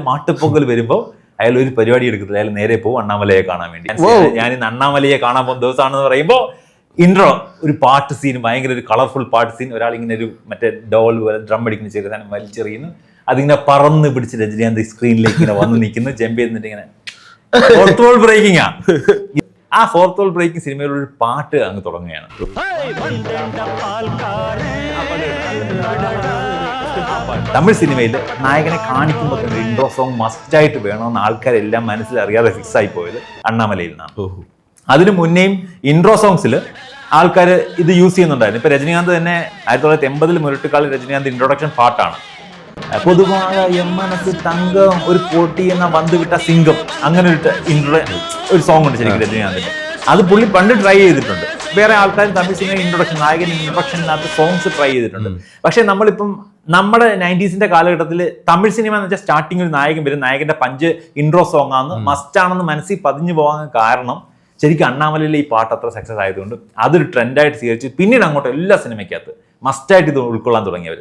മാട്ടുപൊങ്കൽ വരുമ്പോൾ അയാൾ ഒരു പരിപാടി എടുക്കത്തില്ല, അയാൾ നേരെ പോകും അണ്ണാമലയെ കാണാൻ വേണ്ടി. ഞാൻ ഇന്ന് അണ്ണാമലയെ കാണാൻ പോകുന്ന ദിവസമാണെന്ന് പറയുമ്പോൾ ഇൻട്രോ ഒരു പാട്ട് സീൻ, ഭയങ്കര ഒരു കളർഫുൾ പാട്ട് സീൻ. ഒരാൾ ഇങ്ങനെ ഒരു മറ്റേ ഡോൾ പോലെ ഡ്രം അടിക്കുന്ന ചെറിയ സാധനം വലിച്ചെറിയുന്നു, അതിങ്ങനെ പറന്ന് പിടിച്ച് രജനീകാന്ത് സ്ക്രീനിലേക്ക് ഇങ്ങനെ വന്ന് നിൽക്കുന്നു, ജമ്പ് ചെയ്തിട്ട് ഇങ്ങനെ ഫോർത്ത് വോൾ ബ്രേക്കിംഗ് ആ. ആ ഫോർത്ത് വോൾ ബ്രേക്കിംഗ് സിനിമയിലുള്ള ഒരു പാട്ട് അങ്ങ് തുടങ്ങുകയാണ്. തമിഴ് സിനിമയിൽ നായകനെ കാണിക്കുമ്പോൾ തന്നെ ഇൻട്രോ സോങ് മസ്റ്റായിട്ട് വേണമെന്ന് ആൾക്കാരെല്ലാം മനസ്സിലറിയാതെ ഫിക്സ് ആയി പോയത് അണ്ണാമലയിൽ നിന്നാണ്. അതിനു മുന്നേയും ഇൻട്രോ സോങ്സിൽ ആൾക്കാർ ഇത് യൂസ് ചെയ്യുന്നുണ്ടായിരുന്നു. ഇപ്പൊ രജനീകാന്ത് തന്നെ 1980 മുരട്ടുകാളിൽ രജനീകാന്ത് ഇൻട്രൊഡക്ഷൻ പാട്ടാണ്. പൊതുവായ മനസ്സ് തങ്കം ഒരു പോട്ടി എന്ന വന്ന് വിട്ട സിംഗം, അങ്ങനെ ഒരു സോങ് ഉണ്ട് ശരിക്കും രജനീകാന്തിന്റെ. അത് പുള്ളി പണ്ട് ട്രൈ ചെയ്തിട്ടുണ്ട്. വേറെ ആൾക്കാർ തമിഴ് സിനിമ ഇൻട്രൊഡക്ഷൻ, നായകൻ ഇൻട്രൊഡക്ഷനകത്ത് സോങ്സ് ട്രൈ ചെയ്തിട്ടുണ്ട്. പക്ഷെ നമ്മളിപ്പം നമ്മുടെ 90s കാലഘട്ടത്തിൽ തമിഴ് സിനിമ എന്ന് വെച്ചാൽ സ്റ്റാർട്ടിങ് ഒരു നായകൻ വരും, നായകന്റെ പഞ്ച് ഇൻട്രോ സോങ് ആണെന്ന് മസ്റ്റാണെന്ന് മനസ്സിൽ പതിഞ്ഞു പോകാൻ കാരണം ശരിക്കും അണ്ണാമലയിലെ ഈ പാട്ട് അത്ര സക്സസ് ആയതുകൊണ്ട് അതൊരു ട്രെൻഡായിട്ട് സ്വീകരിച്ച് പിന്നീട് അങ്ങോട്ട് എല്ലാ സിനിമയ്ക്കകത്ത് മസ്റ്റായിട്ട് ഇത് ഉൾക്കൊള്ളാൻ തുടങ്ങിയവർ.